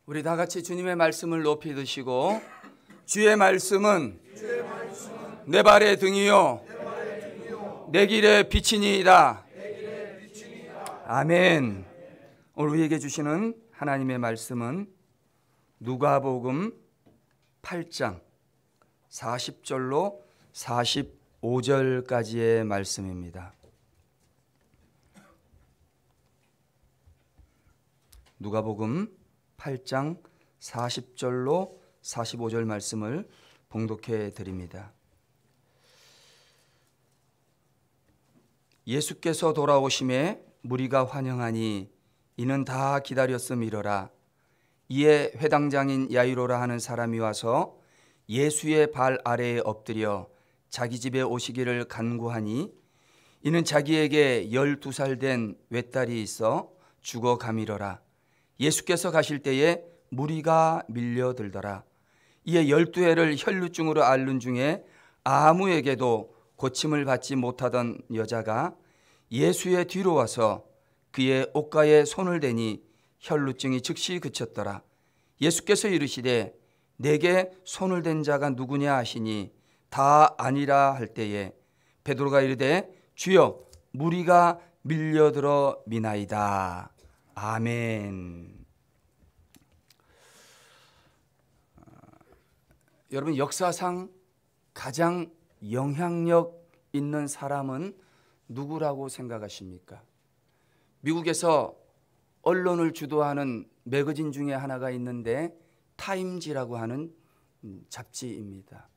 우리 다 같이 주님의 말씀을 높이 드시고 주의 말씀은 내 발의 등이요 내 길의 빛이니이다. 아멘. 오늘 우리에게 주시는 하나님의 말씀은 누가복음 8장 40절로 45절까지의 말씀입니다. 누가복음 8장 40절로 45절 말씀을 봉독해 드립니다. 예수께서 돌아오심에 무리가 환영하니 이는 다 기다렸음이러라. 이에 회당장인 야이로라 하는 사람이 와서 예수의 발 아래에 엎드려 자기 집에 오시기를 간구하니 이는 자기에게 12살 된 외딸이 있어 죽어가미러라. 예수께서 가실 때에 무리가 밀려들더라. 이에 12해를 혈루증으로 앓는 중에 아무에게도 고침을 받지 못하던 여자가 예수의 뒤로 와서 그의 옷가에 손을 대니 혈루증이 즉시 그쳤더라. 예수께서 이르시되 내게 손을 댄 자가 누구냐 하시니 다 아니라 할 때에 베드로가 이르되 주여 무리가 밀려들어 미나이다. 아멘. 여러분, 역사상 가장 영향력 있는 사람은 누구라고 생각하십니까? 미국에서 언론을 주도하는 매거진 중에 하나가 있는데 타임지라고 하는 잡지입니다.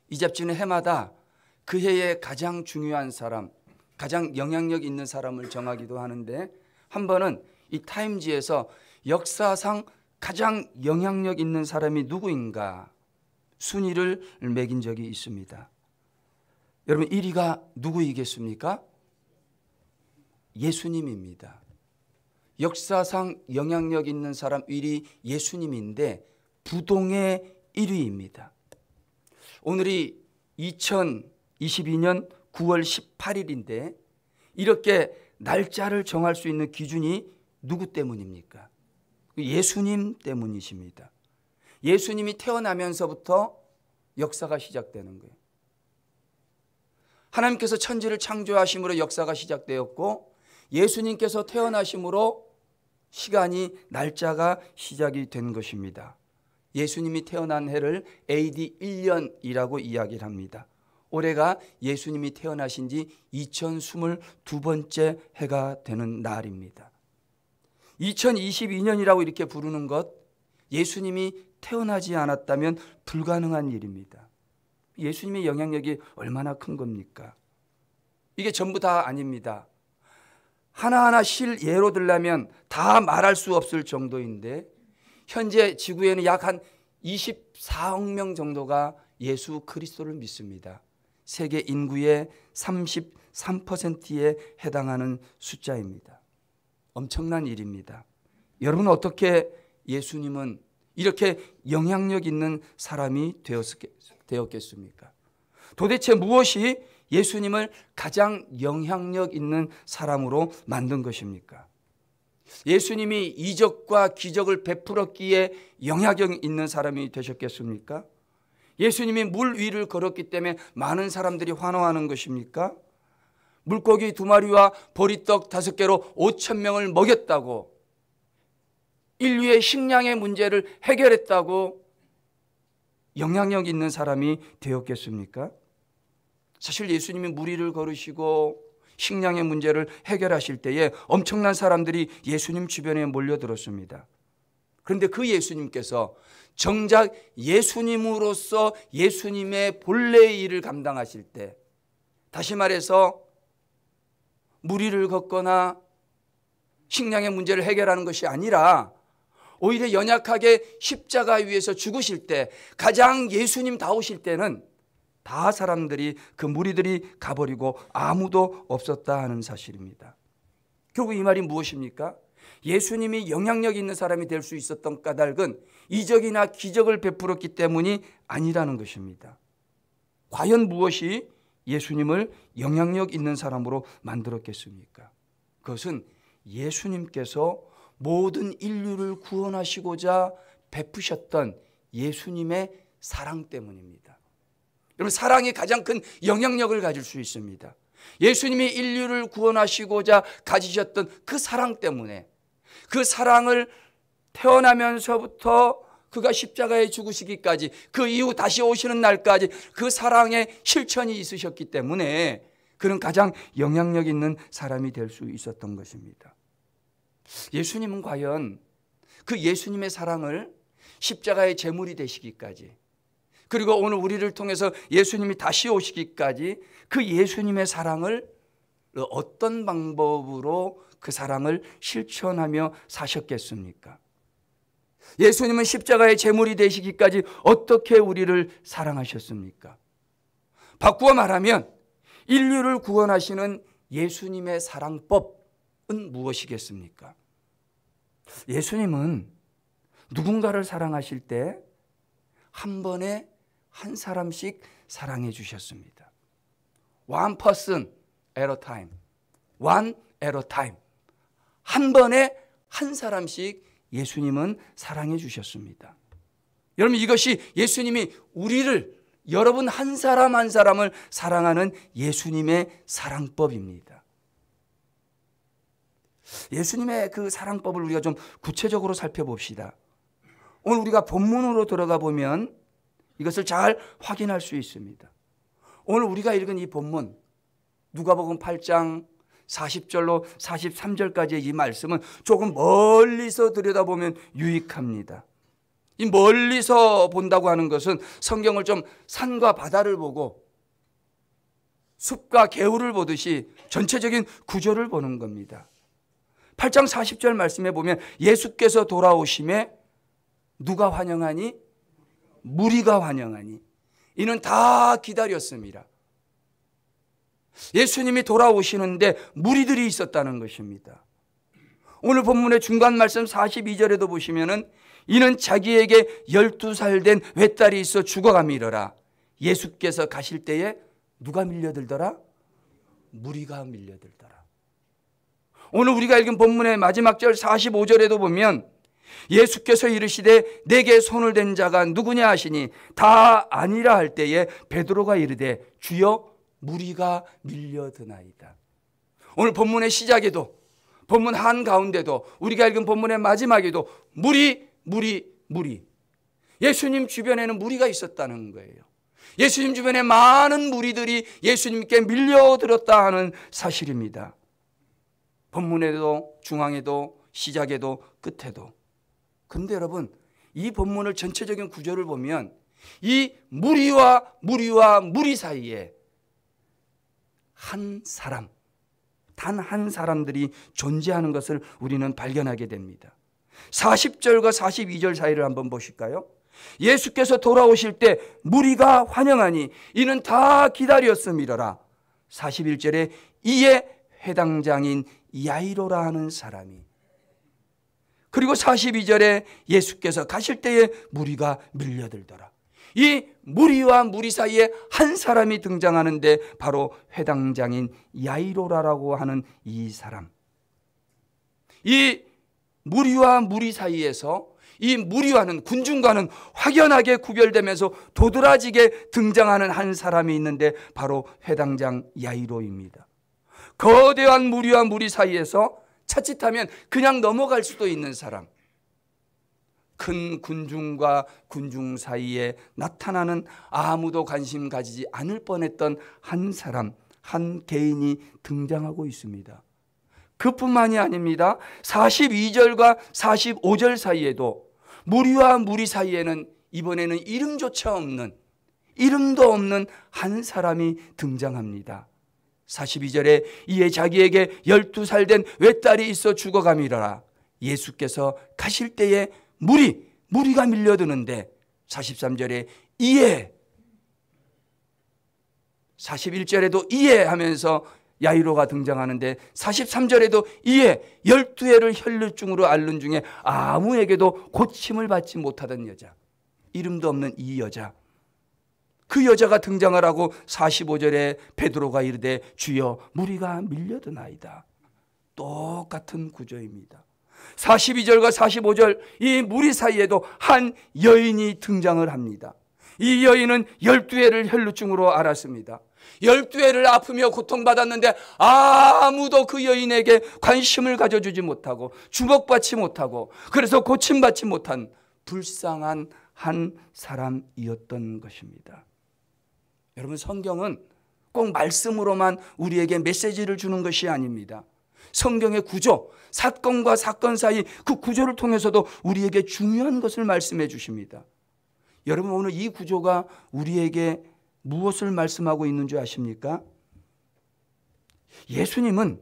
이 잡지는 해마다 그 해의 가장 중요한 사람, 가장 영향력 있는 사람을 정하기도 하는데 한 번은 이 타임지에서 역사상 가장 영향력 있는 사람이 누구인가 순위를 매긴 적이 있습니다. 여러분, 1위가 누구이겠습니까? 예수님입니다. 역사상 영향력 있는 사람 1위 예수님인데 부동의 1위입니다. 오늘이 2022년 9월 18일인데 이렇게 날짜를 정할 수 있는 기준이 누구 때문입니까? 예수님 때문이십니다. 예수님이 태어나면서부터 역사가 시작되는 거예요. 하나님께서 천지를 창조하심으로 역사가 시작되었고 예수님께서 태어나심으로 시간이 날짜가 시작이 된 것입니다. 예수님이 태어난 해를 AD 1년이라고 이야기를 합니다. 올해가 예수님이 태어나신 지 2022번째 해가 되는 날입니다. 2022년이라고 이렇게 부르는 것, 예수님이 태어나지 않았다면 불가능한 일입니다. 예수님의 영향력이 얼마나 큰 겁니까? 이게 전부 다 아닙니다. 하나하나 실예로 들라면 다 말할 수 없을 정도인데 현재 지구에는 약 한 24억 명 정도가 예수 그리스도를 믿습니다. 세계 인구의 33%에 해당하는 숫자입니다. 엄청난 일입니다. 여러분, 어떻게 예수님은 이렇게 영향력 있는 사람이 되었겠습니까? 도대체 무엇이 예수님을 가장 영향력 있는 사람으로 만든 것입니까? 예수님이 이적과 기적을 베풀었기에 영향력 있는 사람이 되셨겠습니까? 예수님이 물 위를 걸었기 때문에 많은 사람들이 환호하는 것입니까? 물고기 2마리와 보리떡 5개로 5,000명을 먹였다고, 인류의 식량의 문제를 해결했다고 영향력 있는 사람이 되었겠습니까? 사실 예수님이 물 위를 걸으시고 식량의 문제를 해결하실 때에 엄청난 사람들이 예수님 주변에 몰려들었습니다. 그런데 그 예수님께서 정작 예수님으로서 예수님의 본래의 일을 감당하실 때, 다시 말해서 물 위를 걷거나 식량의 문제를 해결하는 것이 아니라 오히려 연약하게 십자가 위에서 죽으실 때, 가장 예수님다우실 때는 다 사람들이, 그 무리들이 가버리고 아무도 없었다 하는 사실입니다. 결국 이 말이 무엇입니까? 예수님이 영향력 있는 사람이 될 수 있었던 까닭은 이적이나 기적을 베풀었기 때문이 아니라는 것입니다. 과연 무엇이 예수님을 영향력 있는 사람으로 만들었겠습니까? 그것은 예수님께서 모든 인류를 구원하시고자 베푸셨던 예수님의 사랑 때문입니다. 여러분, 사랑이 가장 큰 영향력을 가질 수 있습니다. 예수님이 인류를 구원하시고자 가지셨던 그 사랑 때문에, 그 사랑을 태어나면서부터 그가 십자가에 죽으시기까지, 그 이후 다시 오시는 날까지 그 사랑의 실천이 있으셨기 때문에 그는 가장 영향력 있는 사람이 될 수 있었던 것입니다. 예수님은 과연 그 예수님의 사랑을 십자가의 제물이 되시기까지, 그리고 오늘 우리를 통해서 예수님이 다시 오시기까지 그 예수님의 사랑을 어떤 방법으로 그 사랑을 실천하며 사셨겠습니까? 예수님은 십자가의 제물이 되시기까지 어떻게 우리를 사랑하셨습니까? 바꾸어 말하면 인류를 구원하시는 예수님의 사랑법은 무엇이겠습니까? 예수님은 누군가를 사랑하실 때 한 번에 한 사람씩 사랑해 주셨습니다. One person at a time. One at a time. 한 번에 한 사람씩 예수님은 사랑해 주셨습니다. 여러분, 이것이 예수님이 우리를, 여러분 한 사람 한 사람을 사랑하는 예수님의 사랑법입니다. 예수님의 그 사랑법을 우리가 좀 구체적으로 살펴봅시다. 오늘 우리가 본문으로 들어가 보면 이것을 잘 확인할 수 있습니다. 오늘 우리가 읽은 이 본문, 누가복음 8장 40절로 43절까지의 이 말씀은 조금 멀리서 들여다보면 유익합니다. 이 멀리서 본다고 하는 것은 성경을 좀 산과 바다를 보고 숲과 개울을 보듯이 전체적인 구조를 보는 겁니다. 8장 40절 말씀에 보면 예수께서 돌아오심에 누가 환영하니? 무리가 환영하니. 이는 다 기다렸습니다. 예수님이 돌아오시는데 무리들이 있었다는 것입니다. 오늘 본문의 중간 말씀 42절에도 보시면은 이는 자기에게 12살 된 외딸이 있어 죽어가미러라. 예수께서 가실 때에 누가 밀려들더라? 무리가 밀려들더라. 오늘 우리가 읽은 본문의 마지막 절 45절에도 보면 예수께서 이르시되 내게 손을 댄 자가 누구냐 하시니 다 아니라 할 때에 베드로가 이르되 주여 무리가 밀려드나이다. 오늘 본문의 시작에도, 본문 한가운데도, 우리가 읽은 본문의 마지막에도 무리. 예수님 주변에는 무리가 있었다는 거예요. 예수님 주변에 많은 무리들이 예수님께 밀려들었다 하는 사실입니다. 본문에도, 중앙에도, 시작에도, 끝에도. 근데 여러분, 이 본문을 전체적인 구조를 보면 이 무리와 무리 사이에 한 사람, 단 한 사람들이 존재하는 것을 우리는 발견하게 됩니다. 40절과 42절 사이를 한번 보실까요? 예수께서 돌아오실 때 무리가 환영하니 이는 다 기다렸음이러라. 41절에 이에 회당장인 야이로라 하는 사람이, 그리고 42절에 예수께서 가실 때에 무리가 밀려들더라. 이 무리와 무리 사이에 한 사람이 등장하는데 바로 회당장인 야이로라라고 하는 이 사람. 이 무리와 무리 사이에서 이 무리와는, 군중과는 확연하게 구별되면서 도드라지게 등장하는 한 사람이 있는데 바로 회당장 야이로입니다. 거대한 무리와 무리 사이에서 자칫하면 그냥 넘어갈 수도 있는 사람, 큰 군중과 군중 사이에 나타나는 아무도 관심 가지지 않을 뻔했던 한 사람, 한 개인이 등장하고 있습니다. 그뿐만이 아닙니다. 42절과 45절 사이에도 무리와 무리 사이에는 이번에는 이름조차 없는, 이름도 없는 한 사람이 등장합니다. 42절에 이에 자기에게 12살 된 외딸이 있어 죽어가미러라. 예수께서 가실 때에 무리가 밀려드는데 43절에 이에, 41절에도 이에 하면서 야이로가 등장하는데 43절에도 이에 12해를 혈루증으로 앓는 중에 아무에게도 고침을 받지 못하던 여자, 이름도 없는 이 여자, 그 여자가 등장을 하고 45절에 베드로가 이르되 주여 무리가 밀려드나이다. 똑같은 구조입니다. 42절과 45절 이 무리 사이에도 한 여인이 등장을 합니다. 이 여인은 12해를 혈루증으로 앓았습니다. 12해를 아프며 고통받았는데 아무도 그 여인에게 관심을 가져주지 못하고 주목받지 못하고 그래서 고침받지 못한 불쌍한 한 사람이었던 것입니다. 여러분, 성경은 꼭 말씀으로만 우리에게 메시지를 주는 것이 아닙니다. 성경의 구조, 사건과 사건 사이 그 구조를 통해서도 우리에게 중요한 것을 말씀해 주십니다. 여러분, 오늘 이 구조가 우리에게 무엇을 말씀하고 있는 줄 아십니까? 예수님은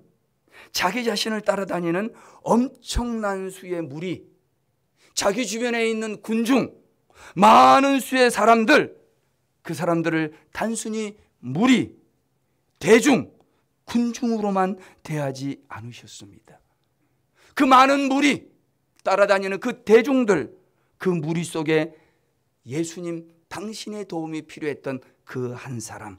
자기 자신을 따라다니는 엄청난 수의 무리, 자기 주변에 있는 군중, 많은 수의 사람들, 그 사람들을 단순히 무리, 대중, 군중으로만 대하지 않으셨습니다. 그 많은 무리, 따라다니는 그 대중들, 그 무리 속에 예수님 당신의 도움이 필요했던 그 한 사람,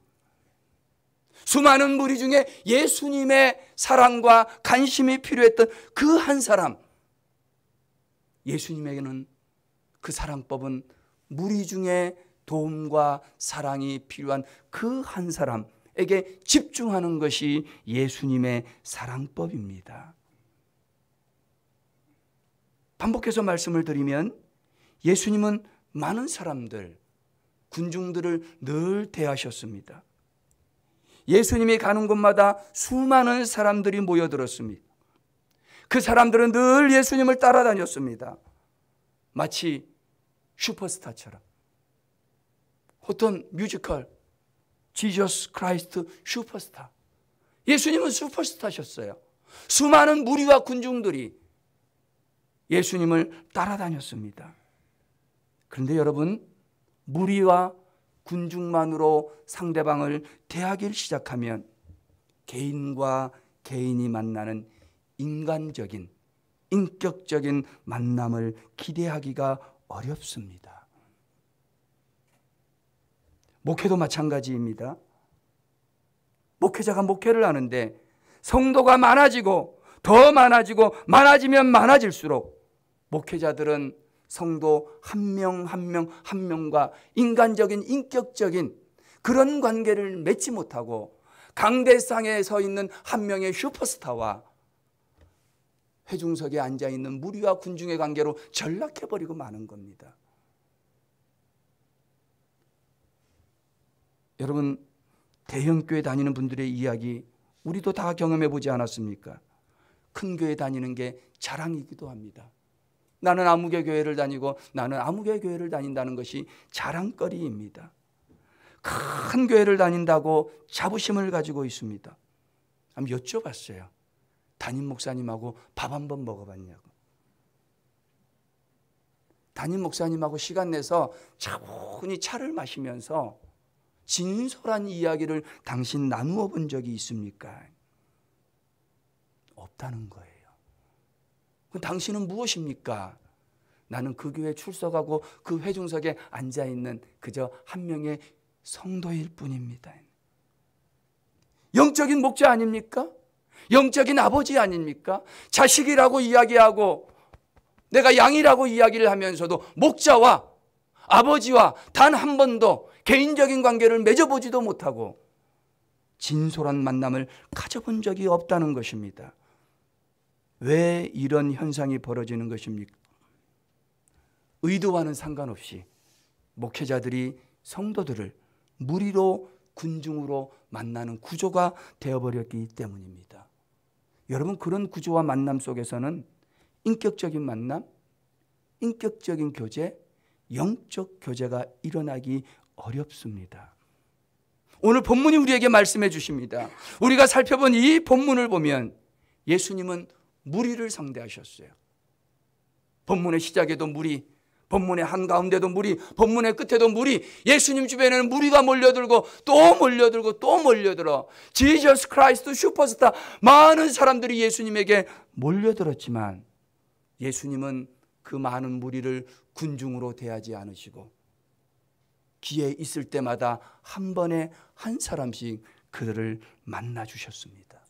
수많은 무리 중에 예수님의 사랑과 관심이 필요했던 그 한 사람, 예수님에게는 그 사랑법은 무리 중에 도움과 사랑이 필요한 그 한 사람에게 집중하는 것이 예수님의 사랑법입니다. 반복해서 말씀을 드리면 예수님은 많은 사람들, 군중들을 늘 대하셨습니다. 예수님이 가는 곳마다 수많은 사람들이 모여들었습니다. 그 사람들은 늘 예수님을 따라다녔습니다. 마치 슈퍼스타처럼. 어떤 뮤지컬 지저스 크라이스트 슈퍼스타, 예수님은 슈퍼스타셨어요. 수많은 무리와 군중들이 예수님을 따라다녔습니다. 그런데 여러분, 무리와 군중만으로 상대방을 대하기 시작하면 개인과 개인이 만나는 인간적인, 인격적인 만남을 기대하기가 어렵습니다. 목회도 마찬가지입니다. 목회자가 목회를 하는데 성도가 많아지고 더 많아지고 많아지면 많아질수록 목회자들은 성도 한 명 한 명 한 명과 인간적인, 인격적인 그런 관계를 맺지 못하고 강대상에 서 있는 한 명의 슈퍼스타와 회중석에 앉아있는 무리와 군중의 관계로 전락해버리고 마는 겁니다. 여러분, 대형교회 다니는 분들의 이야기 우리도 다 경험해 보지 않았습니까? 큰 교회 다니는 게 자랑이기도 합니다. 나는 아무개 교회를 다니고 나는 아무개 교회를 다닌다는 것이 자랑거리입니다. 큰 교회를 다닌다고 자부심을 가지고 있습니다. 한번 여쭤봤어요. 담임 목사님하고 밥 한번 먹어봤냐고. 담임 목사님하고 시간 내서 차분히 차를 마시면서 진솔한 이야기를 당신 나누어 본 적이 있습니까? 없다는 거예요. 그럼 당신은 무엇입니까? 나는 그 교회에 출석하고 그 회중석에 앉아있는 그저 한 명의 성도일 뿐입니다. 영적인 목자 아닙니까? 영적인 아버지 아닙니까? 자식이라고 이야기하고 내가 양이라고 이야기를 하면서도 목자와 아버지와 단 한 번도 개인적인 관계를 맺어보지도 못하고 진솔한 만남을 가져본 적이 없다는 것입니다. 왜 이런 현상이 벌어지는 것입니까? 의도와는 상관없이 목회자들이 성도들을 무리로 군중으로 만나는 구조가 되어버렸기 때문입니다. 여러분, 그런 구조와 만남 속에서는 인격적인 만남, 인격적인 교제, 영적 교제가 일어나기 어렵습니다. 오늘 본문이 우리에게 말씀해 주십니다. 우리가 살펴본 이 본문을 보면 예수님은 무리를 상대하셨어요. 본문의 시작에도 무리, 본문의 한가운데도 무리, 본문의 끝에도 무리, 예수님 주변에는 무리가 몰려들고 또 몰려들고 또 몰려들어 지저스 크라이스트 슈퍼스타, 많은 사람들이 예수님에게 몰려들었지만 예수님은 그 많은 무리를 군중으로 대하지 않으시고 기회 있을 때마다 한 번에 한 사람씩 그들을 만나 주셨습니다.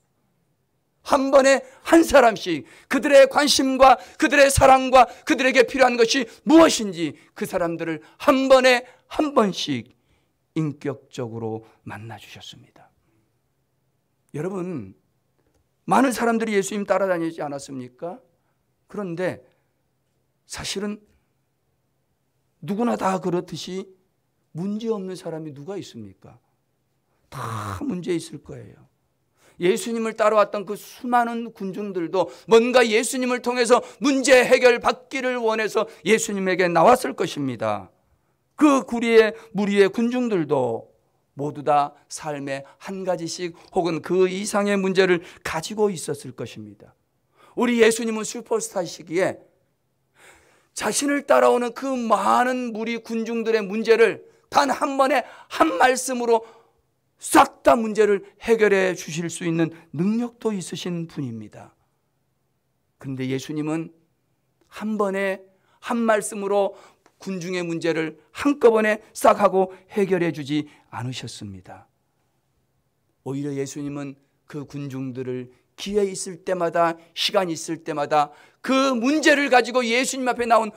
한 번에 한 사람씩 그들의 관심과 그들의 사랑과 그들에게 필요한 것이 무엇인지 그 사람들을 한 번에 한 번씩 인격적으로 만나 주셨습니다. 여러분, 많은 사람들이 예수님 따라다니지 않았습니까? 그런데 사실은 누구나 다 그렇듯이 문제없는 사람이 누가 있습니까? 다 문제 있을 거예요. 예수님을 따라왔던 그 수많은 군중들도 뭔가 예수님을 통해서 문제 해결 받기를 원해서 예수님에게 나왔을 것입니다. 그 무리의 군중들도 모두 다 삶의 한 가지씩 혹은 그 이상의 문제를 가지고 있었을 것입니다. 우리 예수님은 슈퍼스타시기에 자신을 따라오는 그 많은 무리 군중들의 문제를 단 한 번에 한 말씀으로 싹 다 문제를 해결해 주실 수 있는 능력도 있으신 분입니다. 그런데 예수님은 한 번에 한 말씀으로 군중의 문제를 한꺼번에 싹 하고 해결해 주지 않으셨습니다. 오히려 예수님은 그 군중들을 기회 있을 때마다 시간 있을 때마다 그 문제를 가지고 예수님 앞에 나온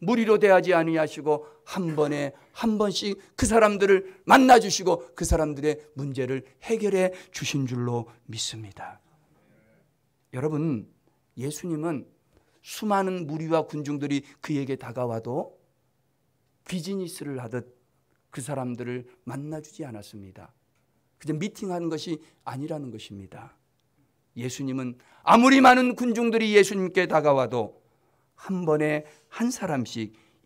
무리로 대하지 아니하시고 한 번에 한 번씩 그 사람들을 만나 주시고 그 사람들의 문제를 해결해 주신 줄로 믿습니다. 여러분, 예수님은 수많은 무리와 군중들이 그에게 다가와도 비즈니스를 하듯 그 사람들을 만나주지 않았습니다. 그냥 미팅하는 것이 아니라는 것입니다. 예수님은 아무리 많은 군중들이 예수님께 다가와도 한 번에 한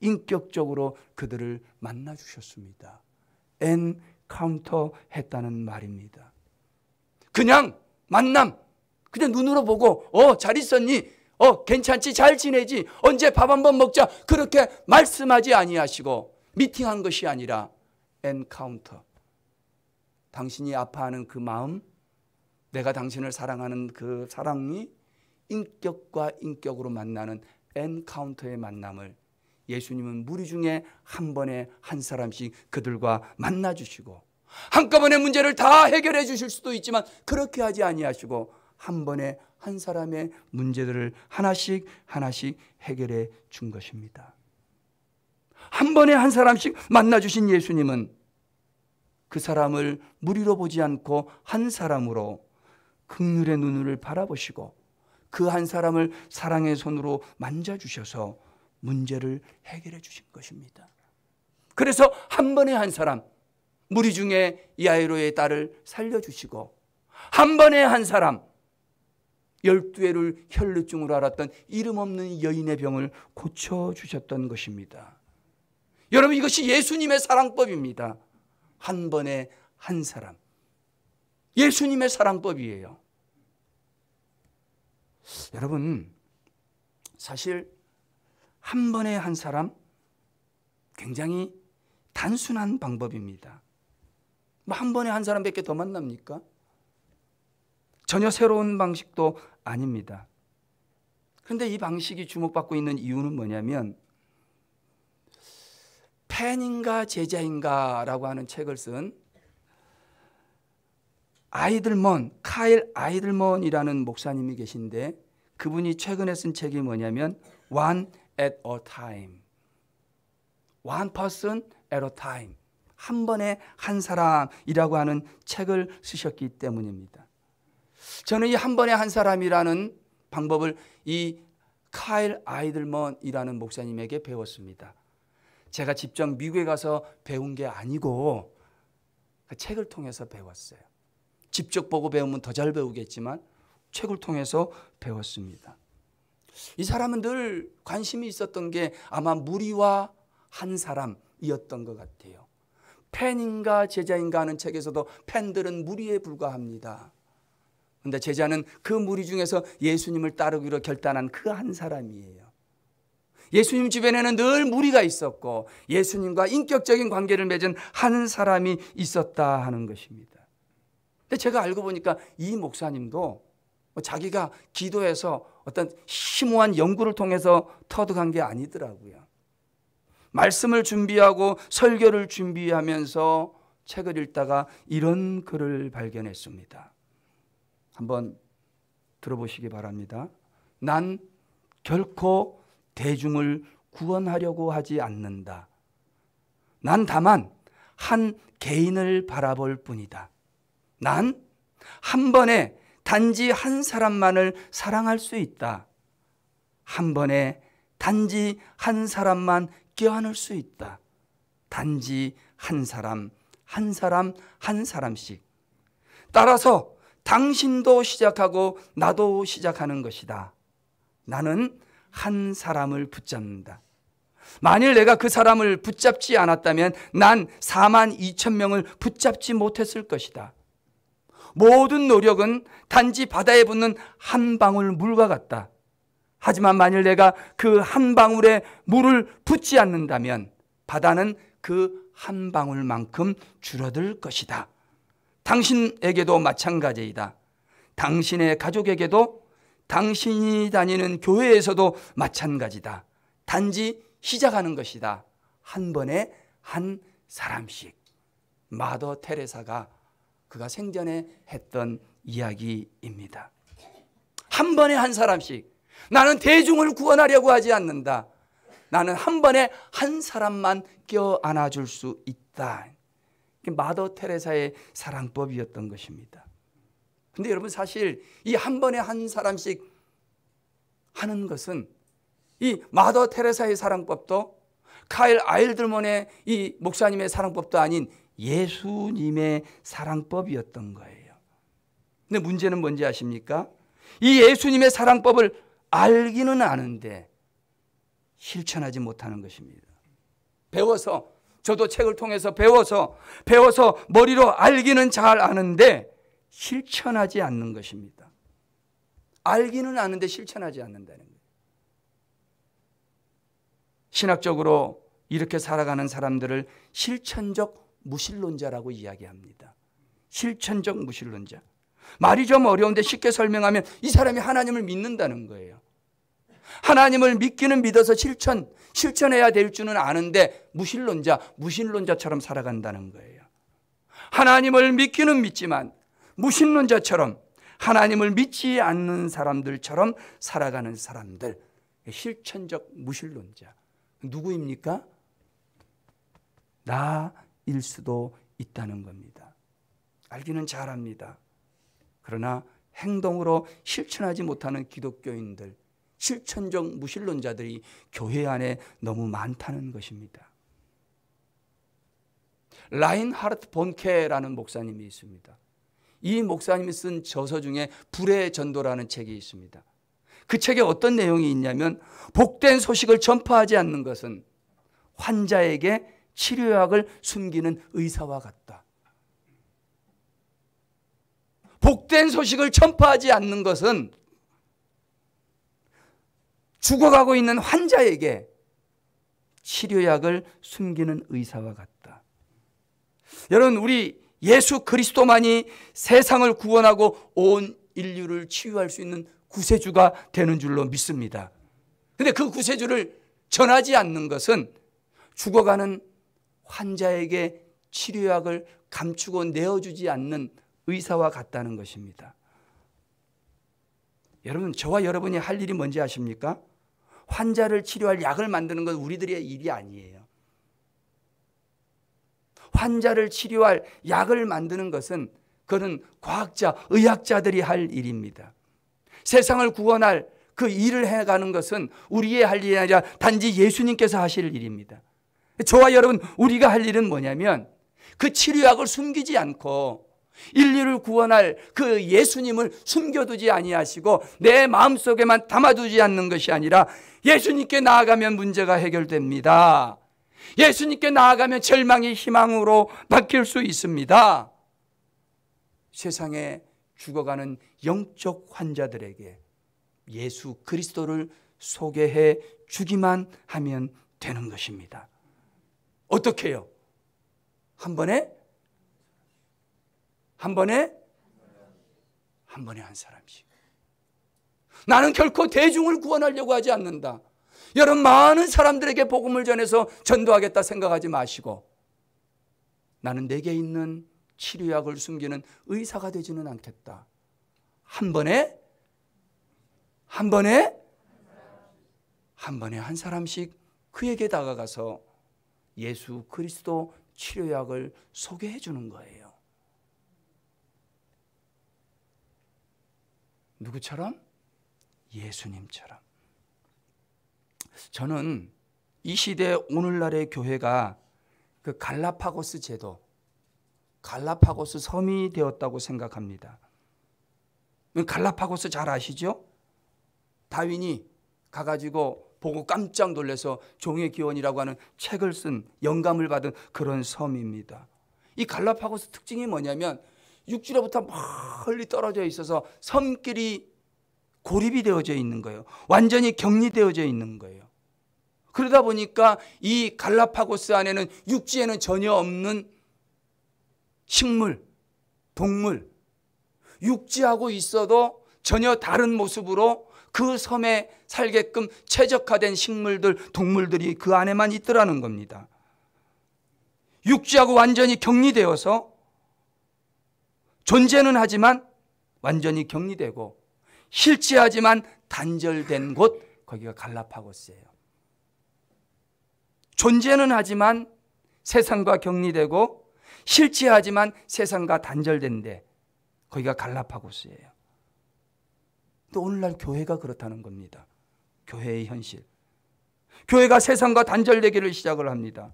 인격적으로 그들을 만나주셨습니다. 엔카운터 했다는 말입니다. 그냥 만남, 그냥 눈으로 보고 잘 있었니? 괜찮지? 잘 지내지? 언제 밥 한번 먹자? 그렇게 말씀하지 아니하시고 미팅한 것이 아니라 엔카운터. 당신이 아파하는 그 마음, 내가 당신을 사랑하는 그 사랑이 인격과 인격으로 만나는 엔카운터의 만남을 예수님은 무리 중에 한 번에 한 사람씩 그들과 만나 주시고 한꺼번에 문제를 다 해결해 주실 수도 있지만 그렇게 하지 아니하시고 한 번에 한 사람의 문제들을 하나씩 해결해 준 것입니다. 한 번에 한 사람씩 만나 주신 예수님은 그 사람을 무리로 보지 않고 한 사람으로 긍휼의 눈을 바라보시고 그 한 사람을 사랑의 손으로 만져주셔서 문제를 해결해 주신 것입니다. 그래서 한 번에 한 사람, 무리 중에 야이로의 딸을 살려주시고 한 번에 한 사람, 12회를 혈루증으로 앓았던 이름 없는 여인의 병을 고쳐주셨던 것입니다. 여러분, 이것이 예수님의 사랑법입니다. 한 번에 한 사람, 예수님의 사랑법이에요. 여러분, 사실 한 번에 한 사람 굉장히 단순한 방법입니다. 한 번에 한 사람밖에 더 만납니까? 전혀 새로운 방식도 아닙니다. 그런데 이 방식이 주목받고 있는 이유는 뭐냐면 팬인가 제자인가 라고 하는 책을 쓴 카일 아이들먼이라는 목사님이 계신데 그분이 최근에 쓴 책이 뭐냐면 One at a time, One person at a time, 한 번에 한 사람이라고 하는 책을 쓰셨기 때문입니다. 저는 이 한 번에 한 사람이라는 방법을 이 카일 아이들먼이라는 목사님에게 배웠습니다. 제가 직접 미국에 가서 배운 게 아니고 그 책을 통해서 배웠어요. 직접 보고 배우면 더 잘 배우겠지만 책을 통해서 배웠습니다. 이 사람은 늘 관심이 있었던 게 아마 무리와 한 사람이었던 것 같아요. 팬인가 제자인가 하는 책에서도 팬들은 무리에 불과합니다. 그런데 제자는 그 무리 중에서 예수님을 따르기로 결단한 그 한 사람이에요. 예수님 주변에는 늘 무리가 있었고 예수님과 인격적인 관계를 맺은 한 사람이 있었다 하는 것입니다. 근데 제가 알고 보니까 이 목사님도 자기가 기도해서 어떤 심오한 연구를 통해서 터득한 게 아니더라고요. 말씀을 준비하고 설교를 준비하면서 책을 읽다가 이런 글을 발견했습니다. 한번 들어보시기 바랍니다. 난 결코 대중을 구원하려고 하지 않는다. 난 다만 한 개인을 바라볼 뿐이다. 난 한 번에 단지 한 사람만을 사랑할 수 있다. 한 번에 단지 한 사람만 껴안을 수 있다. 단지 한 사람, 한 사람, 한 사람씩. 따라서 당신도 시작하고 나도 시작하는 것이다. 나는 한 사람을 붙잡는다. 만일 내가 그 사람을 붙잡지 않았다면 난 4만 2천 명을 붙잡지 못했을 것이다. 모든 노력은 단지 바다에 붙는 한 방울 물과 같다. 하지만 만일 내가 그 한 방울에 물을 붓지 않는다면 바다는 그 한 방울만큼 줄어들 것이다. 당신에게도 마찬가지이다. 당신의 가족에게도, 당신이 다니는 교회에서도 마찬가지다. 단지 시작하는 것이다. 한 번에 한 사람씩. 마더 테레사가 그가 생전에 했던 이야기입니다. 한 번에 한 사람씩. 나는 대중을 구원하려고 하지 않는다. 나는 한 번에 한 사람만 껴안아 줄 수 있다. 마더 테레사의 사랑법이었던 것입니다. 근데 여러분, 사실 이 한 번에 한 사람씩 하는 것은 이 마더 테레사의 사랑법도 카일 아일드먼의 이 목사님의 사랑법도 아닌 예수님의 사랑법이었던 거예요. 근데 문제는 뭔지 아십니까? 이 예수님의 사랑법을 알기는 아는데 실천하지 못하는 것입니다. 배워서, 저도 책을 통해서 배워서 머리로 알기는 잘 아는데 실천하지 않는 것입니다. 알기는 아는데 실천하지 않는다는 거예요. 신학적으로 이렇게 살아가는 사람들을 실천적 무신론자라고 이야기합니다. 실천적 무신론자. 말이 좀 어려운데 쉽게 설명하면 이 사람이 하나님을 믿는다는 거예요. 하나님을 믿기는 믿어서 실천해야 될 줄은 아는데 무신론자처럼 살아간다는 거예요. 하나님을 믿기는 믿지만 무신론자처럼, 하나님을 믿지 않는 사람들처럼 살아가는 사람들, 실천적 무신론자. 누구입니까? 나일 수도 있다는 겁니다. 알기는 잘합니다. 그러나 행동으로 실천하지 못하는 기독교인들, 실천적 무신론자들이 교회 안에 너무 많다는 것입니다. 라인하르트 본케라는 목사님이 있습니다. 이 목사님이 쓴 저서 중에 불의 전도라는 책이 있습니다. 그 책에 어떤 내용이 있냐면, 복된 소식을 전파하지 않는 것은 환자에게 치료약을 숨기는 의사와 같다. 복된 소식을 전파하지 않는 것은 죽어가고 있는 환자에게 치료약을 숨기는 의사와 같다. 여러분, 우리 예수 그리스도만이 세상을 구원하고 온 인류를 치유할 수 있는 구세주가 되는 줄로 믿습니다. 그런데 그 구세주를 전하지 않는 것은 죽어가는 환자에게 치료약을 감추고 내어주지 않는 의사와 같다는 것입니다. 여러분, 저와 여러분이 할 일이 뭔지 아십니까? 환자를 치료할 약을 만드는 건 우리들의 일이 아니에요. 환자를 치료할 약을 만드는 것은 그건 과학자, 의학자들이 할 일입니다. 세상을 구원할 그 일을 해가는 것은 우리의 할 일이 아니라 단지 예수님께서 하실 일입니다. 저와 여러분, 우리가 할 일은 뭐냐면 그 치료약을 숨기지 않고 인류를 구원할 그 예수님을 숨겨두지 아니하시고 내 마음속에만 담아두지 않는 것이 아니라 예수님께 나아가면 문제가 해결됩니다. 예수님께 나아가면 절망이 희망으로 바뀔 수 있습니다. 세상에 죽어가는 영적 환자들에게 예수 그리스도를 소개해 주기만 하면 되는 것입니다. 어떻게 해요? 한 번에 한 사람씩. 나는 결코 대중을 구원하려고 하지 않는다. 여러분, 많은 사람들에게 복음을 전해서 전도하겠다 생각하지 마시고, 나는 내게 있는 치료약을 숨기는 의사가 되지는 않겠다. 한 번에 한 번에 한 사람씩 그에게 다가가서 예수 그리스도 치료약을 소개해 주는 거예요. 누구처럼? 예수님처럼. 저는 이 시대 오늘날의 교회가 그 갈라파고스 제도, 갈라파고스 섬이 되었다고 생각합니다. 갈라파고스 잘 아시죠? 다윈이 가가지고 보고 깜짝 놀라서 종의 기원이라고 하는 책을 쓴 영감을 받은 그런 섬입니다. 이 갈라파고스 특징이 뭐냐면 육지로부터 멀리 떨어져 있어서 섬끼리 고립이 되어져 있는 거예요. 완전히 격리되어져 있는 거예요. 그러다 보니까 이 갈라파고스 안에는 육지에는 전혀 없는 식물, 동물, 육지하고 있어도 전혀 다른 모습으로 그 섬에 살게끔 최적화된 식물들, 동물들이 그 안에만 있더라는 겁니다. 육지하고 완전히 격리되어서 존재는 하지만 완전히 격리되고 실체하지만 단절된 곳, 거기가 갈라파고스예요. 존재는 하지만 세상과 격리되고 실체하지만 세상과 단절된데 거기가 갈라파고스예요. 또 오늘날 교회가 그렇다는 겁니다. 교회의 현실. 교회가 세상과 단절되기를 시작을 합니다.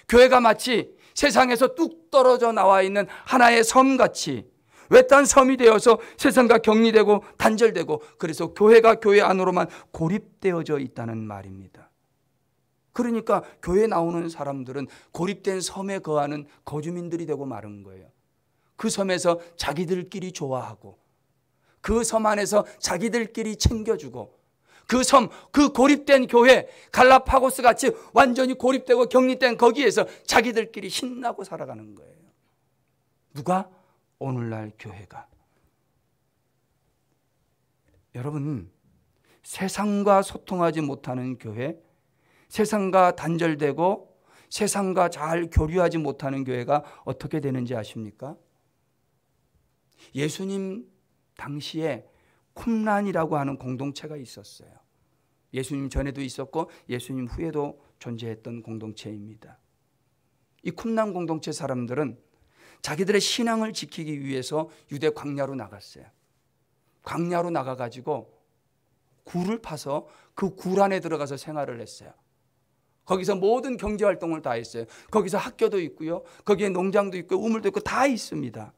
교회가 마치 세상에서 뚝 떨어져 나와 있는 하나의 섬같이 외딴 섬이 되어서 세상과 격리되고 단절되고, 그래서 교회가 교회 안으로만 고립되어져 있다는 말입니다. 그러니까 교회에 나오는 사람들은 고립된 섬에 거하는 거주민들이 되고 마는 거예요. 그 섬에서 자기들끼리 좋아하고 그 섬 안에서 자기들끼리 챙겨주고 그 섬, 그 고립된 교회, 갈라파고스 같이 완전히 고립되고 격리된 거기에서 자기들끼리 신나고 살아가는 거예요. 누가? 오늘날 교회가. 여러분, 세상과 소통하지 못하는 교회, 세상과 단절되고 세상과 잘 교류하지 못하는 교회가 어떻게 되는지 아십니까? 예수님 당시에 쿰란이라고 하는 공동체가 있었어요. 예수님 전에도 있었고 예수님 후에도 존재했던 공동체입니다. 이 쿰란 공동체 사람들은 자기들의 신앙을 지키기 위해서 유대 광야로 나갔어요. 광야로 나가가지고 굴을 파서 그 굴 안에 들어가서 생활을 했어요. 거기서 모든 경제활동을 다 했어요. 거기서 학교도 있고요, 거기에 농장도 있고 우물도 있고 다 있습니다.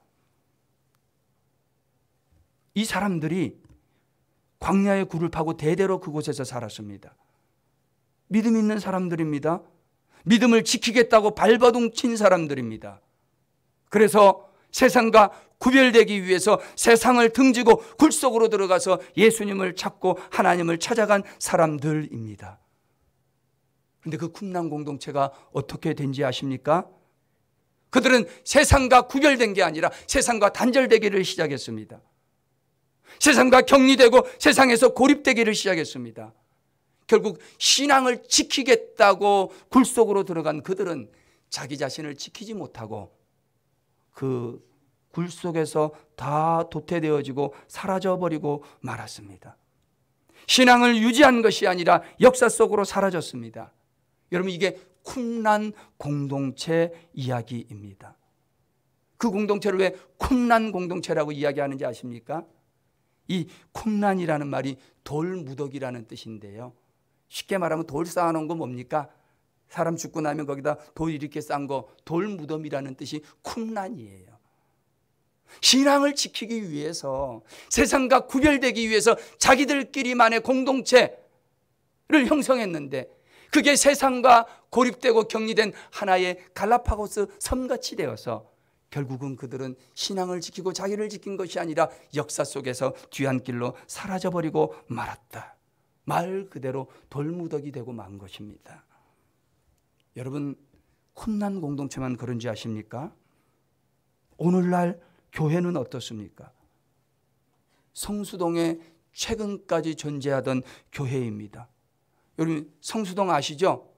이 사람들이 광야의 굴을 파고 대대로 그곳에서 살았습니다. 믿음 있는 사람들입니다. 믿음을 지키겠다고 발버둥 친 사람들입니다. 그래서 세상과 구별되기 위해서 세상을 등지고 굴 속으로 들어가서 예수님을 찾고 하나님을 찾아간 사람들입니다. 그런데 그 쿰란 공동체가 어떻게 된지 아십니까? 그들은 세상과 구별된 게 아니라 세상과 단절되기를 시작했습니다. 세상과 격리되고 세상에서 고립되기를 시작했습니다. 결국 신앙을 지키겠다고 굴 속으로 들어간 그들은 자기 자신을 지키지 못하고 그 굴 속에서 다 도태되어지고 사라져버리고 말았습니다. 신앙을 유지한 것이 아니라 역사 속으로 사라졌습니다. 여러분, 이게 쿰란 공동체 이야기입니다. 그 공동체를 왜 쿰란 공동체라고 이야기하는지 아십니까? 이 쿰란이라는 말이 돌무더기라는 뜻인데요, 쉽게 말하면 돌 쌓아놓은 거 뭡니까? 사람 죽고 나면 거기다 돌 이렇게 싼 거 돌무덤이라는 뜻이 쿰란이에요. 신앙을 지키기 위해서, 세상과 구별되기 위해서 자기들끼리만의 공동체를 형성했는데 그게 세상과 고립되고 격리된 하나의 갈라파고스 섬같이 되어서 결국은 그들은 신앙을 지키고 자기를 지킨 것이 아니라 역사 속에서 뒤안길로 사라져버리고 말았다. 말 그대로 돌무더기 되고 만 것입니다. 여러분, 쿰란 공동체만 그런지 아십니까? 오늘날 교회는 어떻습니까? 성수동에 최근까지 존재하던 교회입니다. 여러분, 성수동 아시죠?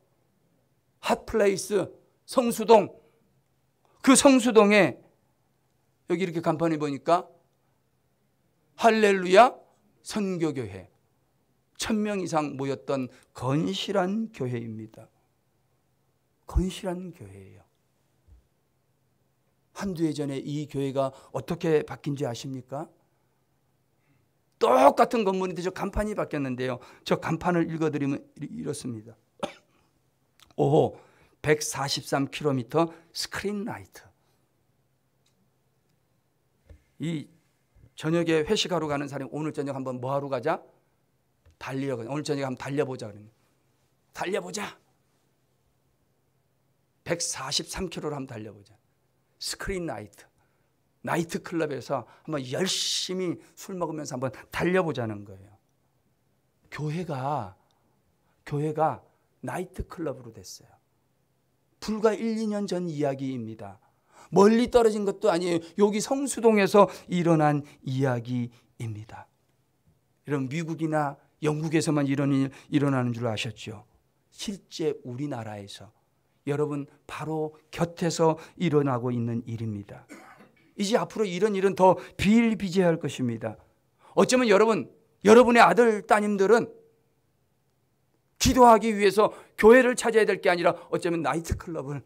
핫플레이스 성수동. 그 성수동에 여기 이렇게 간판에 보니까 할렐루야 선교교회. 1000명 이상 모였던 건실한 교회입니다. 건실한 교회예요. 한두 해 전에 이 교회가 어떻게 바뀐지 아십니까? 똑같은 건물인데 저 간판이 바뀌었는데요. 저 간판을 읽어드리면 이렇습니다. 5호 143km 스크린 라이트. 이 저녁에 회식하러 가는 사람이 오늘 저녁 한번 뭐 하러 가자? 달리러 가자. 오늘 저녁에 한번 달려보자. 그러면 달려보자. 143km로 한번 달려보자. 스크린 라이트. 나이트 클럽에서 한번 열심히 술 먹으면서 한번 달려보자는 거예요. 교회가 나이트 클럽으로 됐어요. 불과 1, 2년 전 이야기입니다. 멀리 떨어진 것도 아니에요. 여기 성수동에서 일어난 이야기입니다. 이런 미국이나 영국에서만 이런 일 일어나는 줄 아셨죠? 실제 우리나라에서 여러분 바로 곁에서 일어나고 있는 일입니다. 이제 앞으로 이런 일은 더 비일비재할 것입니다. 어쩌면 여러분의 아들 따님들은 기도하기 위해서 교회를 찾아야 될 게 아니라 어쩌면 나이트클럽을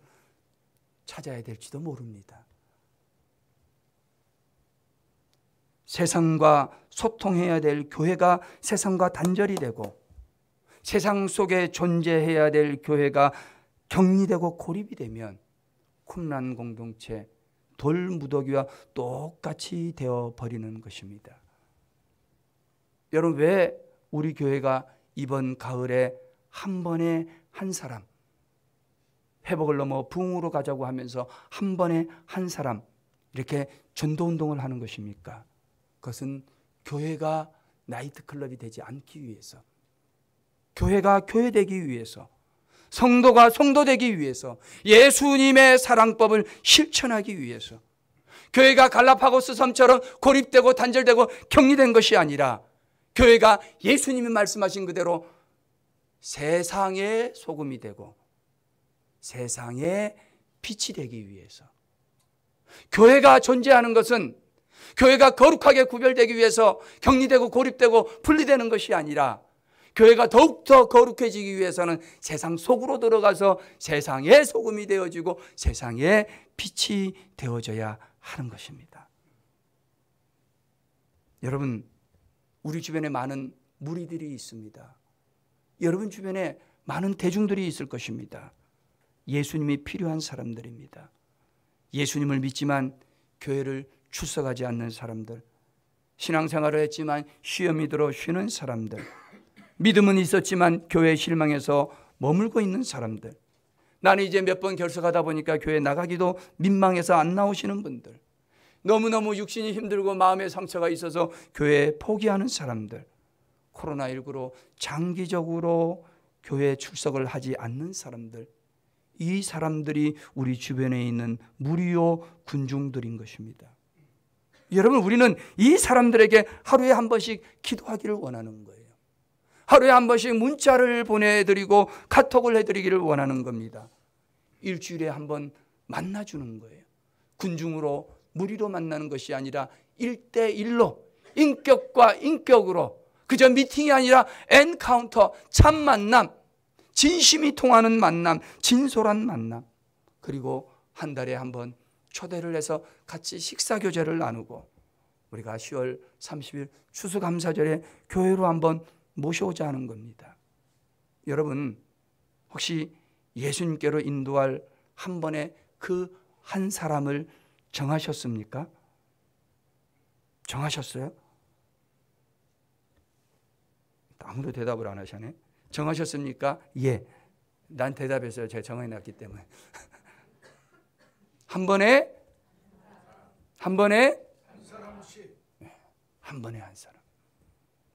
찾아야 될지도 모릅니다. 세상과 소통해야 될 교회가 세상과 단절이 되고 세상 속에 존재해야 될 교회가 격리되고 고립이 되면 쿰란 공동체, 돌무더기와 똑같이 되어버리는 것입니다. 여러분, 왜 우리 교회가 이번 가을에 한 번에 한 사람, 회복을 넘어 부흥으로 가자고 하면서 한 번에 한 사람 이렇게 전도운동을 하는 것입니까? 그것은 교회가 나이트클럽이 되지 않기 위해서, 교회가 교회되기 위해서, 성도가 성도되기 위해서, 예수님의 사랑법을 실천하기 위해서, 교회가 갈라파고스 섬처럼 고립되고 단절되고 격리된 것이 아니라 교회가 예수님이 말씀하신 그대로 세상의 소금이 되고 세상의 빛이 되기 위해서, 교회가 존재하는 것은 교회가 거룩하게 구별되기 위해서 격리되고 고립되고 분리되는 것이 아니라 교회가 더욱더 거룩해지기 위해서는 세상 속으로 들어가서 세상의 소금이 되어지고 세상의 빛이 되어져야 하는 것입니다. 여러분, 우리 주변에 많은 무리들이 있습니다. 여러분 주변에 많은 대중들이 있을 것입니다. 예수님이 필요한 사람들입니다. 예수님을 믿지만 교회를 출석하지 않는 사람들, 신앙생활을 했지만 시험이 들어 쉬는 사람들, 믿음은 있었지만 교회에 실망해서 머물고 있는 사람들, 나는 이제 몇 번 결석하다 보니까 교회 나가기도 민망해서 안 나오시는 분들, 너무너무 육신이 힘들고 마음의 상처가 있어서 교회에 포기하는 사람들, 코로나19로 장기적으로 교회 출석을 하지 않는 사람들, 이 사람들이 우리 주변에 있는 무리요 군중들인 것입니다. 여러분, 우리는 이 사람들에게 하루에 한 번씩 기도하기를 원하는 거예요. 하루에 한 번씩 문자를 보내드리고 카톡을 해드리기를 원하는 겁니다. 일주일에 한 번 만나주는 거예요. 군중으로 무리로 만나는 것이 아니라 1대1로 인격과 인격으로, 그저 미팅이 아니라 엔카운터, 참 만남, 진심이 통하는 만남, 진솔한 만남, 그리고 한 달에 한 번 초대를 해서 같이 식사교제를 나누고 우리가 10월 30일 추수감사절에 교회로 한번 모셔오자 하는 겁니다. 여러분, 혹시 예수님께로 인도할 한 번에 그 한 사람을 정하셨습니까? 정하셨어요? 아무도 대답을 안 하시네. 정하셨습니까? 예. 난 대답했어요. 제가 정해놨기 때문에. 한 번에 한 사람씩, 한 번에 한 사람.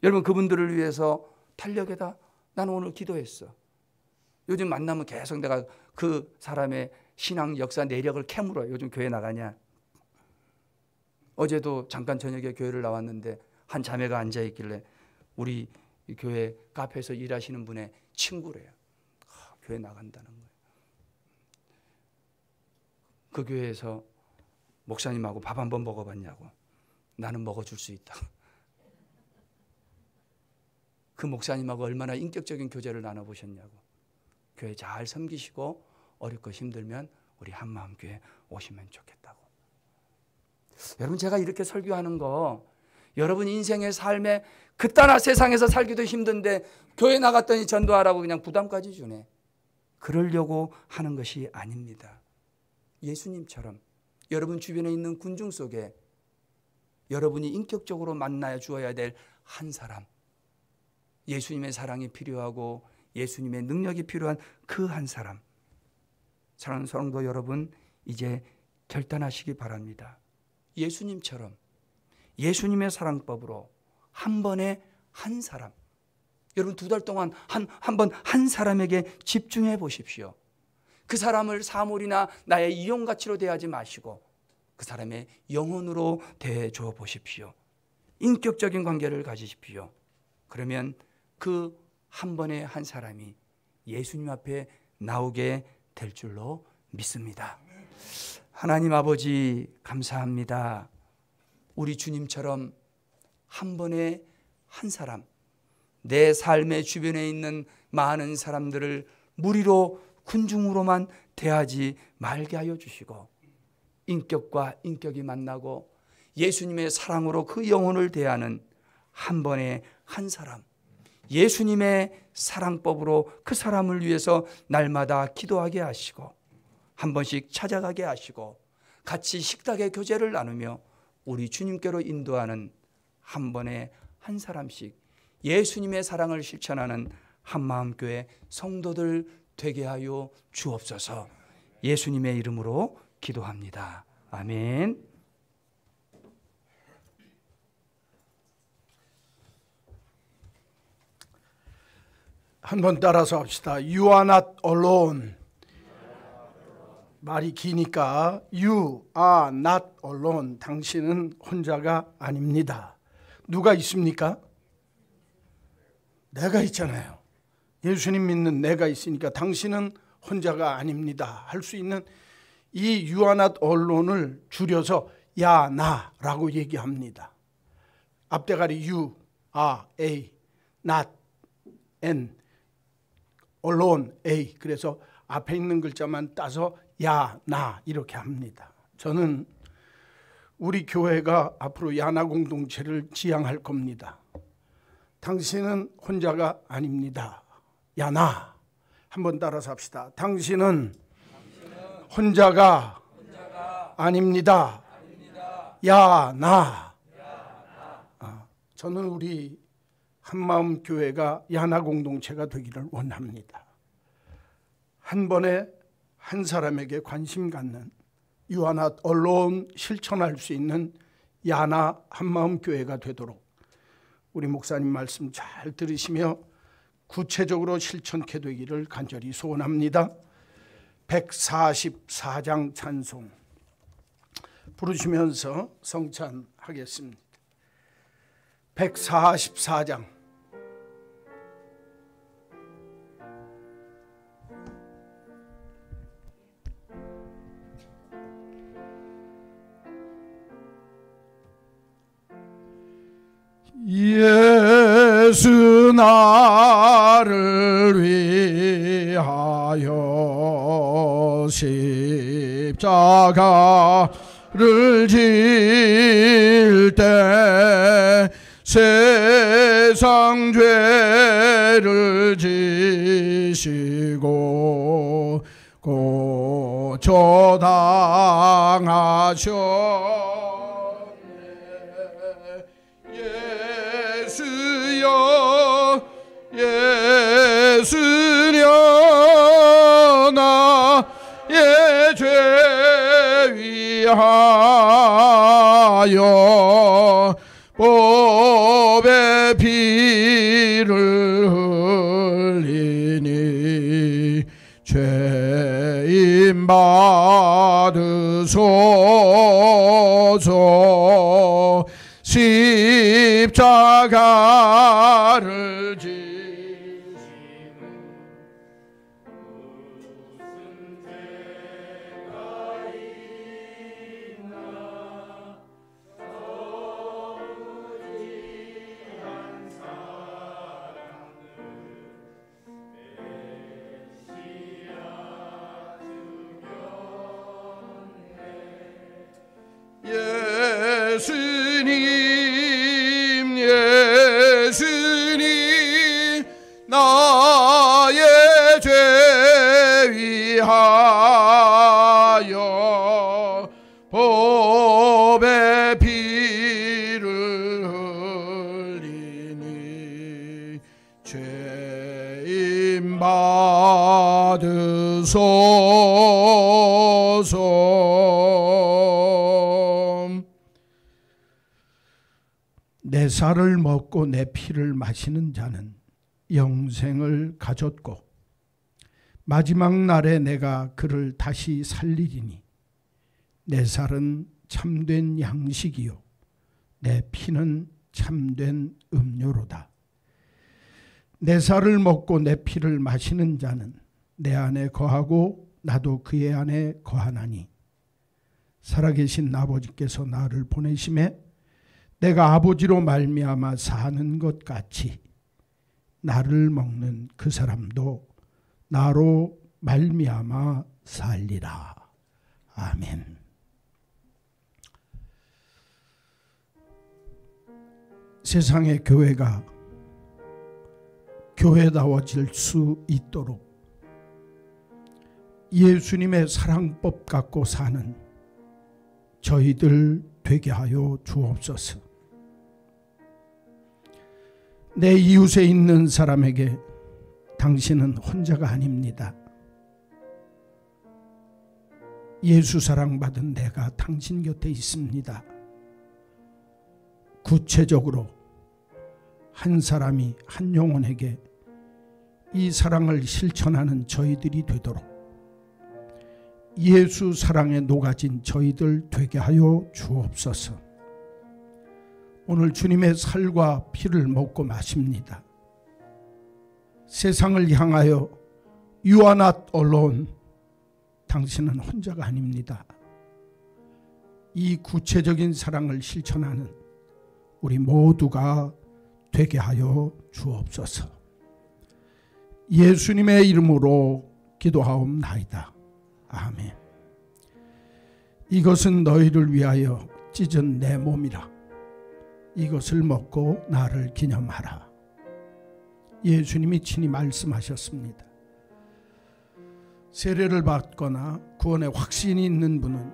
여러분, 그분들을 위해서 탄력에다 나는 오늘 기도했어. 요즘 만나면 계속 내가 그 사람의 신앙 역사 내력을 캐물어요. 요즘 교회 나가냐? 어제도 잠깐 저녁에 교회를 나왔는데 한 자매가 앉아있길래 우리 교회 카페에서 일하시는 분의 친구래요. 교회 나간다는 거예요. 그 교회에서 목사님하고 밥 한번 먹어봤냐고. 나는 먹어줄 수 있다. 그 목사님하고 얼마나 인격적인 교제를 나눠보셨냐고. 교회 잘 섬기시고 어렵고 힘들면 우리 한마음교회 오시면 좋겠다고. 여러분, 제가 이렇게 설교하는 거 여러분 인생의 삶에 그따나 세상에서 살기도 힘든데 교회 나갔더니 전도하라고 그냥 부담까지 주네. 그러려고 하는 것이 아닙니다. 예수님처럼 여러분 주변에 있는 군중 속에 여러분이 인격적으로 만나야 주어야 될 한 사람, 예수님의 사랑이 필요하고 예수님의 능력이 필요한 그 한 사람, 사랑하는 성도 여러분, 이제 결단하시기 바랍니다. 예수님처럼 예수님의 사랑법으로 한 번에 한 사람, 여러분 2달 동안 한 사람에게 집중해 보십시오. 그 사람을 사물이나 나의 이용가치로 대하지 마시고 그 사람의 영혼으로 대해줘 보십시오. 인격적인 관계를 가지십시오. 그러면 그 한 번에 한 사람이 예수님 앞에 나오게 될 줄로 믿습니다. 하나님 아버지, 감사합니다. 우리 주님처럼 한 번에 한 사람, 내 삶의 주변에 있는 많은 사람들을 무리로 군중으로만 대하지 말게 하여 주시고 인격과 인격이 만나고 예수님의 사랑으로 그 영혼을 대하는 한 번에 한 사람, 예수님의 사랑법으로 그 사람을 위해서 날마다 기도하게 하시고 한 번씩 찾아가게 하시고 같이 식탁의 교제를 나누며 우리 주님께로 인도하는 한 번에 한 사람씩 예수님의 사랑을 실천하는 한마음교회 성도들 되게 하여 주옵소서. 예수님의 이름으로 기도합니다. 아멘. 한번 따라서 합시다. You are not alone. 말이 기니까 You are not alone. 당신은 혼자가 아닙니다. 누가 있습니까? 내가 있잖아요. 예수님 믿는 내가 있으니까 당신은 혼자가 아닙니다 할 수 있는 이 You are not alone을 줄여서 야 나라고 얘기합니다. 앞대가리 You are a not an alone a, 그래서 앞에 있는 글자만 따서 야 나 이렇게 합니다. 저는 우리 교회가 앞으로 야나 공동체를 지향할 겁니다. 당신은 혼자가 아닙니다. 야나. 한번 따라서 합시다. 당신은 혼자가 아닙니다. 야나. 저는 우리 한마음 교회가 야나 공동체가 되기를 원합니다. 한 번에 한 사람에게 관심 갖는 You are not alone 실천할 수 있는 야나 한마음 교회가 되도록 우리 목사님 말씀 잘 들으시며 구체적으로 실천케 되기를 간절히 소원합니다. 144장 찬송 부르시면서 성찬하겠습니다. 144장. 예수 나를 위하여 십자가를 질 때 세상 죄를 지시고 고초당하셨네. 예수여 나의 죄 위하여 법의 피를 흘리니 죄인 받으소서. 십자가를 지시는 무슨 죄가 있나 서무지한 사랑 죄인 받으소서. 내 살을 먹고 내 피를 마시는 자는 영생을 가졌고 마지막 날에 내가 그를 다시 살리리니 내 살은 참된 양식이요 내 피는 참된 음료로다. 내 살을 먹고 내 피를 마시는 자는 내 안에 거하고 나도 그의 안에 거하나니 살아계신 아버지께서 나를 보내심에 내가 아버지로 말미암아 사는 것 같이 나를 먹는 그 사람도 나로 말미암아 살리라. 아멘. 세상의 교회가 교회다워질 수 있도록 예수님의 사랑법 갖고 사는 저희들 되게 하여 주옵소서. 내 이웃에 있는 사람에게 당신은 혼자가 아닙니다. 예수 사랑받은 내가 당신 곁에 있습니다. 구체적으로 한 사람이 한 영혼에게 이 사랑을 실천하는 저희들이 되도록 예수 사랑에 녹아진 저희들 되게 하여 주옵소서. 오늘 주님의 살과 피를 먹고 마십니다. 세상을 향하여 You are not alone. 당신은 혼자가 아닙니다. 이 구체적인 사랑을 실천하는 우리 모두가 되게 하여 주옵소서. 예수님의 이름으로 기도하옵나이다. 아멘. 이것은 너희를 위하여 찢은 내 몸이라. 이것을 먹고 나를 기념하라. 예수님이 친히 말씀하셨습니다. 세례를 받거나 구원의 확신이 있는 분은,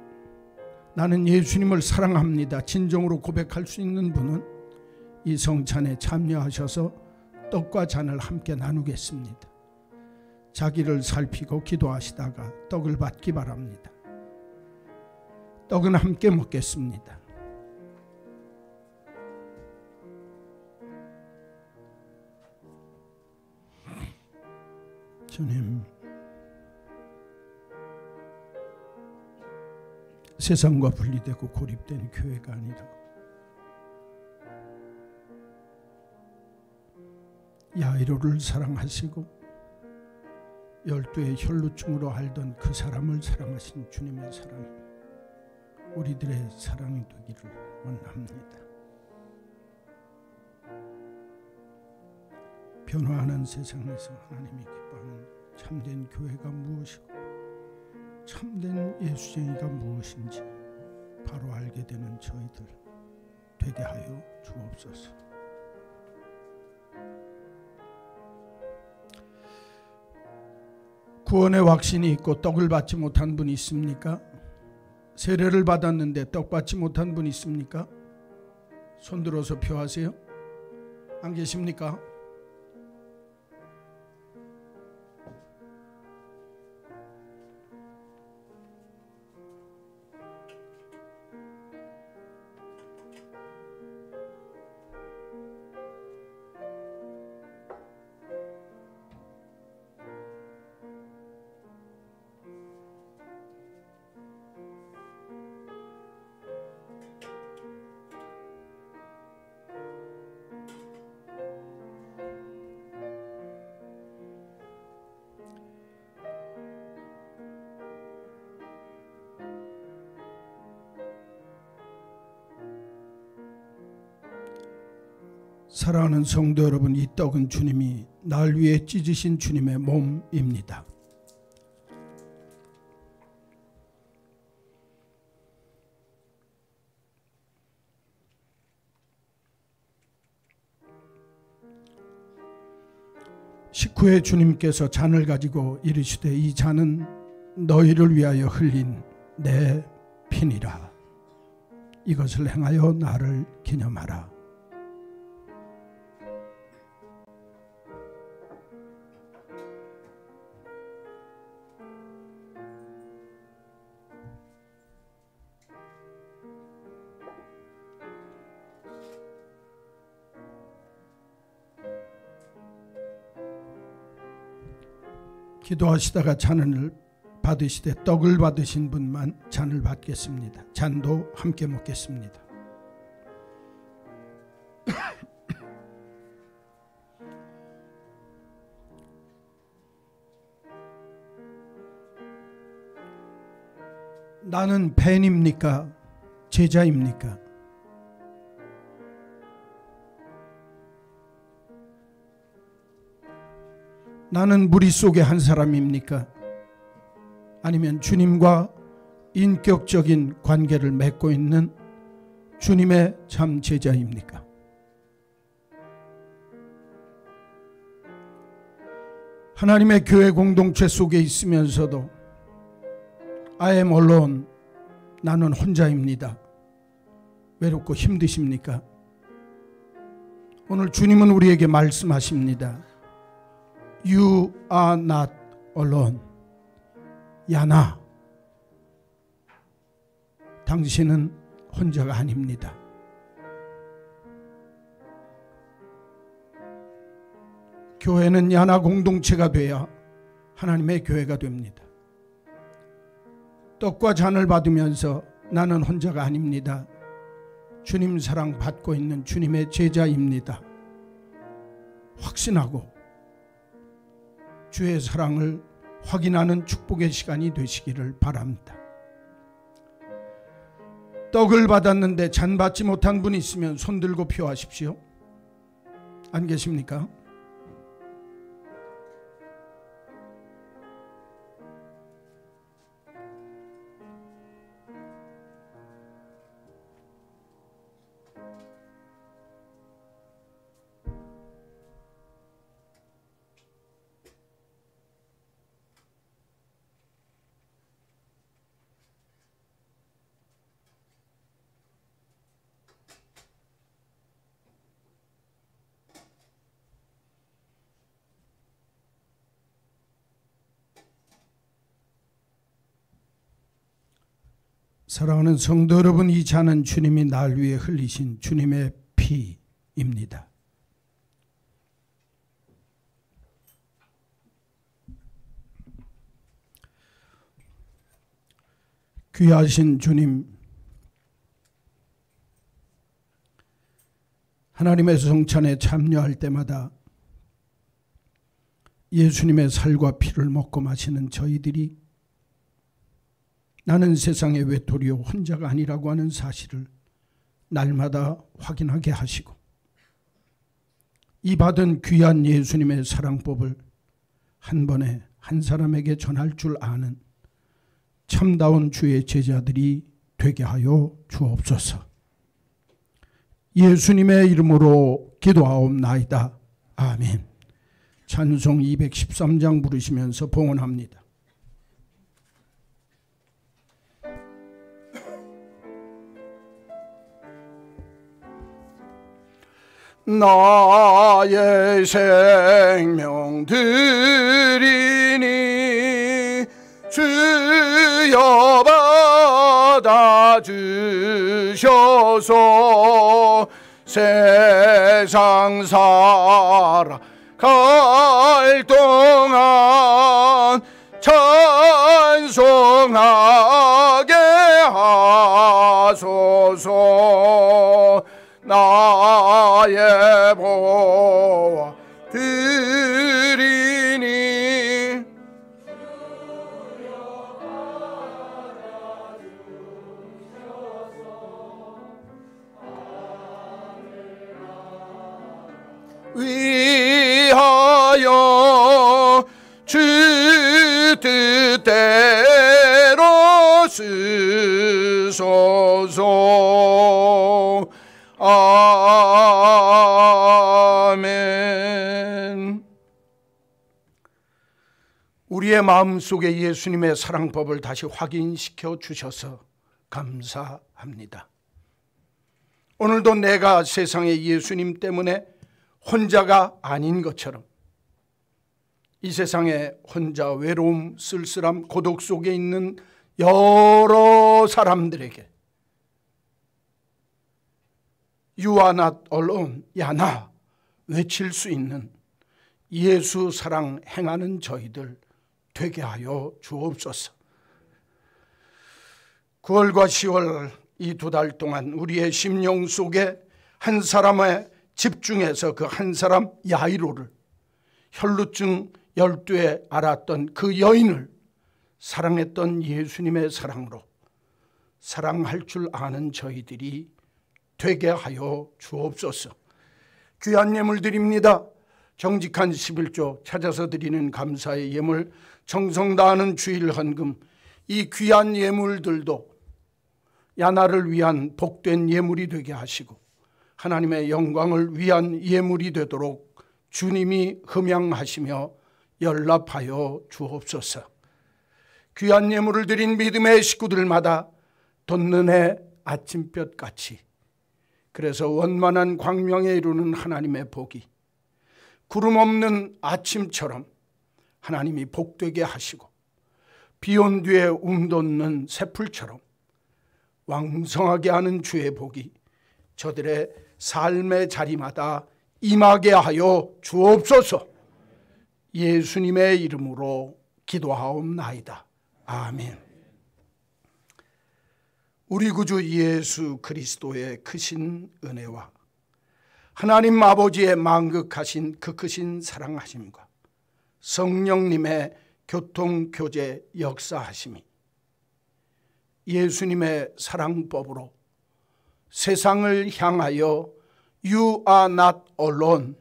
나는 예수님을 사랑합니다 진정으로 고백할 수 있는 분은 이 성찬에 참여하셔서 떡과 잔을 함께 나누겠습니다. 자기를 살피고 기도하시다가 떡을 받기 바랍니다. 떡은 함께 먹겠습니다. 주님, 세상과 분리되고 고립된 교회가 아니라 야이로를 사랑하시고 12의 혈루증으로 앓던 그 사람을 사랑하신 주님의 사랑이 우리들의 사랑이 되기를 원합니다. 변화하는 세상에서 하나님이 기뻐하는 참된 교회가 무엇이고 참된 예수쟁이가 무엇인지 바로 알게 되는 저희들 되게 하여 주옵소서. 구원의 확신이 있고 떡을 받지 못한 분이 있습니까? 세례를 받았는데 떡 받지 못한 분이 있습니까? 손 들어서 표하세요. 안 계십니까? 사랑하는 성도 여러분, 이 떡은 주님이 날 위해 찢으신 주님의 몸입니다. 식후에 주님께서 잔을 가지고 이르시되 이 잔은 너희를 위하여 흘린 내 피니라. 이것을 행하여 나를 기념하라. 기도하시다가 잔을 받으시되 떡을 받으신 분만 잔을 받겠습니다. 잔도 함께 먹겠습니다. 나는 팬입니까? 제자입니까? 나는 무리 속의 한 사람입니까? 아니면 주님과 인격적인 관계를 맺고 있는 주님의 참 제자입니까? 하나님의 교회 공동체 속에 있으면서도 I am alone, 나는 혼자입니다. 외롭고 힘드십니까? 오늘 주님은 우리에게 말씀하십니다. You are not alone. 야나, 당신은 혼자가 아닙니다. 교회는 야나 공동체가 돼야 하나님의 교회가 됩니다. 떡과 잔을 받으면서 나는 혼자가 아닙니다. 주님 사랑 받고 있는 주님의 제자입니다. 확신하고 주의 사랑을 확인하는 축복의 시간이 되시기를 바랍니다. 떡을 받았는데 잔 받지 못한 분이 있으면 손 들고 표하십시오. 안 계십니까? 사랑하는 성도 여러분, 이 잔은 주님이 날 위해 흘리신 주님의 피입니다. 귀하신 주님, 하나님의 성찬에 참여할 때마다 예수님의 살과 피를 먹고 마시는 저희들이 나는 세상의 외톨이요 혼자가 아니라고 하는 사실을 날마다 확인하게 하시고, 이 받은 귀한 예수님의 사랑법을 한 번에 한 사람에게 전할 줄 아는 참다운 주의 제자들이 되게 하여 주옵소서. 예수님의 이름으로 기도하옵나이다. 아멘. 찬송 213장 부르시면서 봉헌합니다. 나의 생명 드리니 주여 받아주셔서 세상 살아갈 동안 찬송하게 하소서. 나의 보화 드리니 위하여 주 뜻대로 쓰소서. 아멘. 우리의 마음속에 예수님의 사랑법을 다시 확인시켜 주셔서 감사합니다. 오늘도 내가 세상에 예수님 때문에 혼자가 아닌 것처럼 이 세상에 혼자 외로움, 쓸쓸함, 고독 속에 있는 여러 사람들에게 You are not alone, 야나 외칠 수 있는 예수 사랑 행하는 저희들 되게 하여 주옵소서. 9월과 10월 이 2달 동안 우리의 심령 속에 한 사람에 집중해서 그 한 사람 야이로를, 혈루증 12에 앓았던 그 여인을 사랑했던 예수님의 사랑으로 사랑할 줄 아는 저희들이 되게 하여 주옵소서. 귀한 예물 드립니다. 정직한 11조, 찾아서 드리는 감사의 예물, 정성 다하는 주일 헌금, 이 귀한 예물들도 야나를 위한 복된 예물이 되게 하시고 하나님의 영광을 위한 예물이 되도록 주님이 흠양하시며 연락하여 주옵소서. 귀한 예물을 드린 믿음의 식구들마다 돋는 해 아침볕같이, 그래서 원만한 광명에 이루는 하나님의 복이 구름 없는 아침처럼 하나님이 복되게 하시고 비온 뒤에 웅돋는 새풀처럼 왕성하게 하는 주의 복이 저들의 삶의 자리마다 임하게 하여 주옵소서. 예수님의 이름으로 기도하옵나이다. 아멘. 우리 구주 예수 그리스도의 크신 은혜와 하나님 아버지의 만극하신 그 크신 사랑하심과 성령님의 교통교제 역사하심이 예수님의 사랑법으로 세상을 향하여 You are not alone,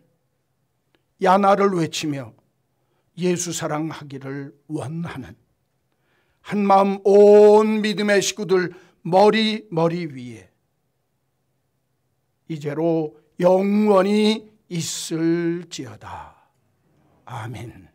야나를 외치며 예수 사랑하기를 원하는 한마음 온 믿음의 식구들 머리 위에 이제로 영원히 있을지어다. 아멘.